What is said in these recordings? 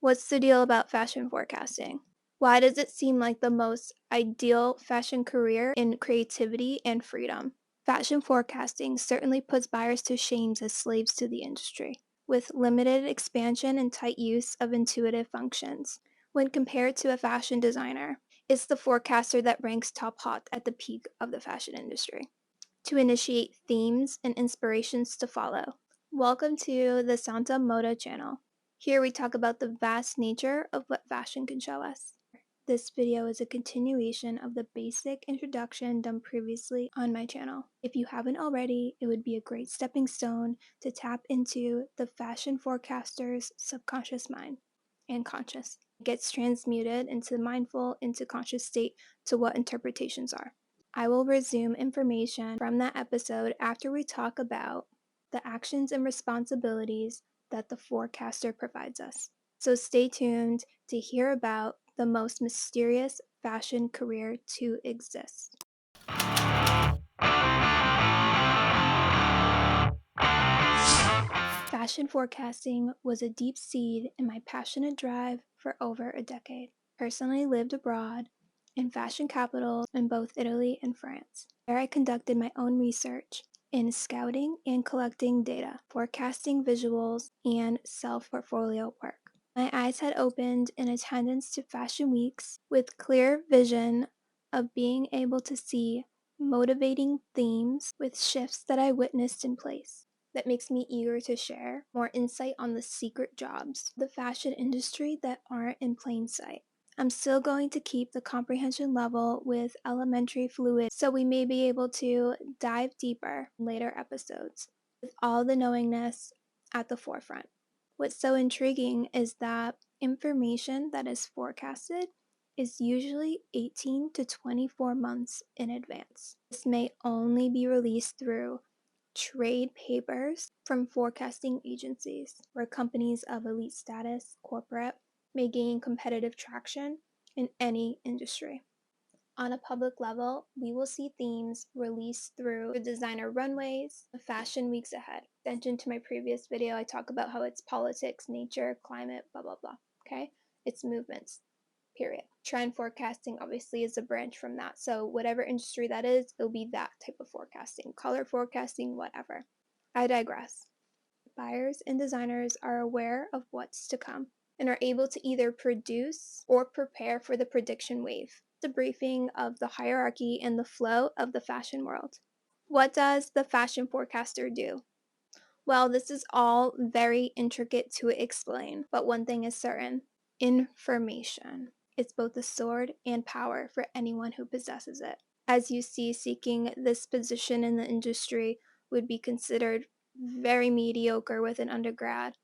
What's the deal about fashion forecasting? Why does it seem like the most ideal fashion career in creativity and freedom? Fashion forecasting certainly puts buyers to shame as slaves to the industry, with limited expansion and tight use of intuitive functions. When compared to a fashion designer, it's the forecaster that ranks top hot at the peak of the fashion industry, to initiate themes and inspirations to follow. Welcome to the Santa Moda channel. Here we talk about the vast nature of what fashion can show us. This video is a continuation of the basic introduction done previously on my channel. If you haven't already, it would be a great stepping stone to tap into the fashion forecaster's subconscious mind and conscious. It gets transmuted into mindful, into conscious state to what interpretations are. I will resume information from that episode after we talk about the actions and responsibilities that the forecaster provides us. So stay tuned to hear about the most mysterious fashion career to exist. Fashion forecasting was a deep seed in my passionate drive for over a decade. Personally lived abroad in fashion capitals in both Italy and France. There I conducted my own research in scouting and collecting data, forecasting visuals, and self-portfolio work. My eyes had opened in attendance to fashion weeks with clear vision of being able to see motivating themes with shifts that I witnessed in place. That makes me eager to share more insight on the secret jobs of the fashion industry that aren't in plain sight. I'm still going to keep the comprehension level with elementary fluid so we may be able to dive deeper in later episodes with all the knowingness at the forefront. What's so intriguing is that information that is forecasted is usually 18 to 24 months in advance. This may only be released through trade papers from forecasting agencies, where companies of elite status, corporate, may gain competitive traction in any industry. On a public level, we will see themes released through the designer runways, the fashion weeks ahead. Extension to my previous video, I talk about how it's politics, nature, climate, blah, blah, blah. Okay? It's movements, period. Trend forecasting obviously is a branch from that. So whatever industry that is, it'll be that type of forecasting. Color forecasting, whatever. I digress. Buyers and designers are aware of what's to come and are able to either produce or prepare for the prediction wave. The briefing of the hierarchy and the flow of the fashion world. What does the fashion forecaster do? Well, this is all very intricate to explain, but one thing is certain: information. It's both a sword and power for anyone who possesses it. As you see, seeking this position in the industry would be considered very mediocre with an undergrad.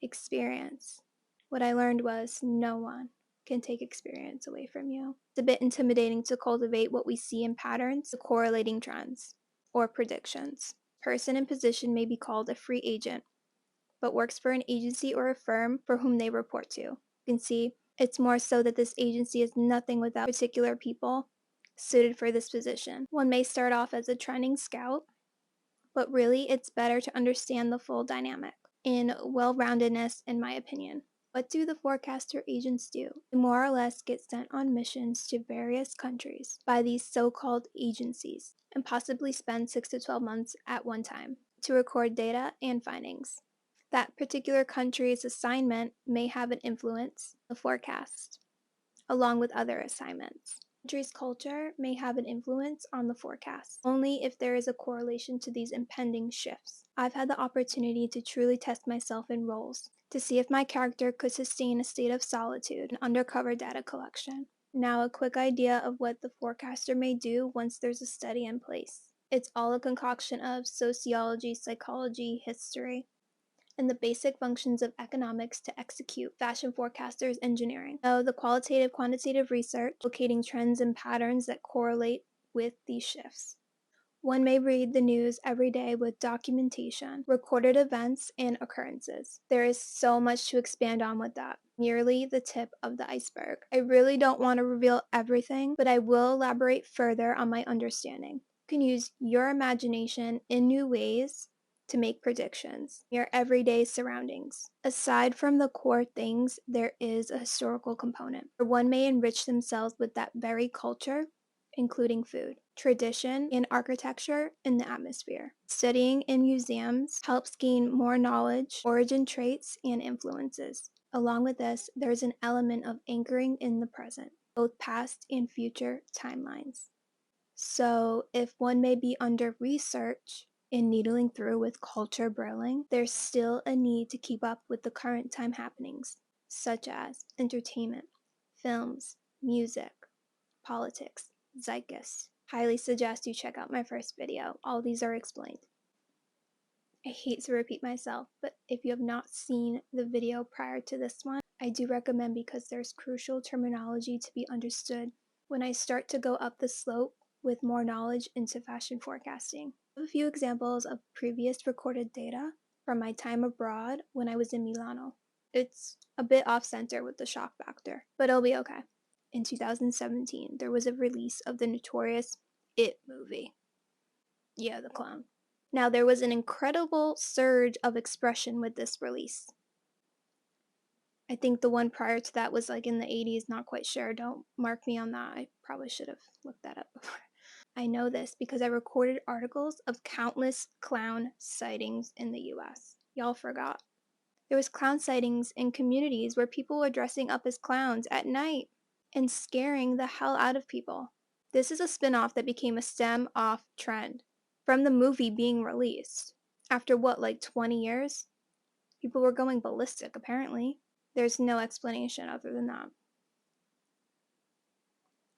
Experience. What I learned was no one can take experience away from you. It's a bit intimidating to cultivate what we see in patterns, the correlating trends, or predictions. Person in position may be called a free agent, but works for an agency or a firm for whom they report to. You can see it's more so that this agency is nothing without particular people suited for this position. One may start off as a trending scout, but really it's better to understand the full dynamic in well-roundedness, in my opinion. What do the forecaster agents do? They more or less get sent on missions to various countries by these so-called agencies and possibly spend 6 to 12 months at one time to record data and findings. That particular country's assignment may have an influence on the forecast, along with other assignments. Country's culture may have an influence on the forecast, only if there is a correlation to these impending shifts. I've had the opportunity to truly test myself in roles, to see if my character could sustain a state of solitude and undercover data collection. Now, a quick idea of what the forecaster may do once there's a study in place. It's all a concoction of sociology, psychology, history, and the basic functions of economics to execute fashion forecasters engineering. So the qualitative quantitative research, locating trends and patterns that correlate with these shifts. One may read the news every day with documentation, recorded events, and occurrences. There is so much to expand on with that. Merely the tip of the iceberg. I really don't want to reveal everything, but I will elaborate further on my understanding. You can use your imagination in new ways to make predictions, your everyday surroundings. Aside from the core things, there is a historical component, where one may enrich themselves with that very culture, including food, tradition, and architecture in the atmosphere. Studying in museums helps gain more knowledge, origin traits, and influences. Along with this, there's an element of anchoring in the present, both past and future timelines. So, if one may be under research and needling through with culture brilling, there's still a need to keep up with the current time happenings, such as entertainment, films, music, politics, zeitgeist. Highly suggest you check out my first video. All these are explained. I hate to repeat myself, but if you have not seen the video prior to this one, I do recommend because there's crucial terminology to be understood when I start to go up the slope with more knowledge into fashion forecasting. I have a few examples of previous recorded data from my time abroad when I was in Milano. It's a bit off-center with the shock factor, but it'll be okay. In 2017, there was a release of the notorious It movie. Yeah, the clown. Now, there was an incredible surge of expression with this release. I think the one prior to that was like in the 80s, not quite sure. Don't mark me on that. I probably should have looked that up before. I know this because I recorded articles of countless clown sightings in the US. Y'all forgot. There was clown sightings in communities where people were dressing up as clowns at night and scaring the hell out of people. This is a spin-off that became a stem-off trend from the movie being released. After what, like 20 years? People were going ballistic, apparently. There's no explanation other than that.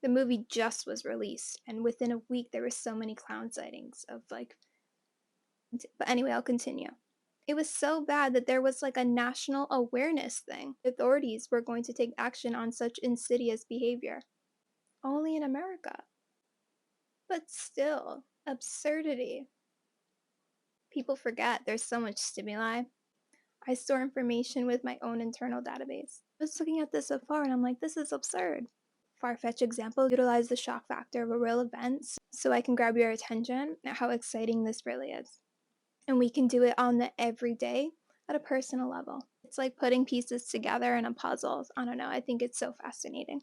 The movie just was released, and within a week there were so many clown sightings of like... But anyway, I'll continue. It was so bad that there was like a national awareness thing. Authorities were going to take action on such insidious behavior. Only in America. But still, absurdity. People forget there's so much stimuli. I store information with my own internal database. I was looking at this so far and I'm like, this is absurd. Far-fetched example, utilize the shock factor of a real event so I can grab your attention at how exciting this really is. And we can do it on the everyday at a personal level. It's like putting pieces together in a puzzle. I don't know, I think it's so fascinating.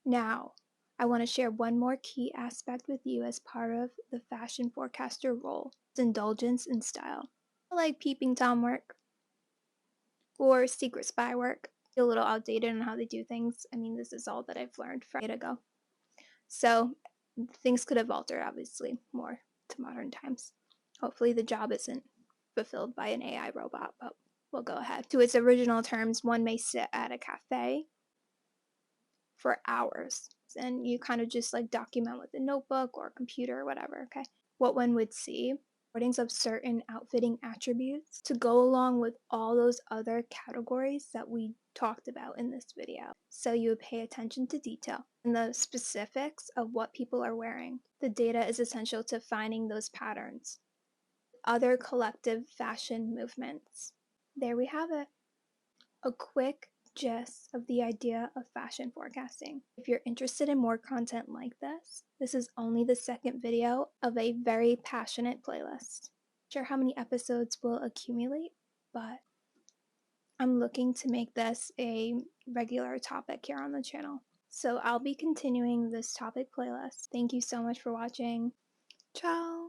Now, I want to share one more key aspect with you as part of the fashion forecaster role. It's indulgence in style. I like peeping Tom work or secret spy work. A little outdated on how they do things. I mean, this is all that I've learned from years ago. So things could have altered, obviously, more to modern times. Hopefully the job isn't fulfilled by an AI robot, but we'll go ahead. To its original terms, one may sit at a cafe for hours and you kind of just like document with a notebook or a computer or whatever, okay? What one would see, recordings of certain outfitting attributes to go along with all those other categories that we talked about in this video. So you would pay attention to detail and the specifics of what people are wearing. The data is essential to finding those patterns. Other collective fashion movements. There we have it. A quick gist of the idea of fashion forecasting. If you're interested in more content like this is only the second video of a very passionate playlist. Not sure how many episodes will accumulate, but I'm looking to make this a regular topic here on the channel. So I'll be continuing this topic playlist. Thank you so much for watching. Ciao!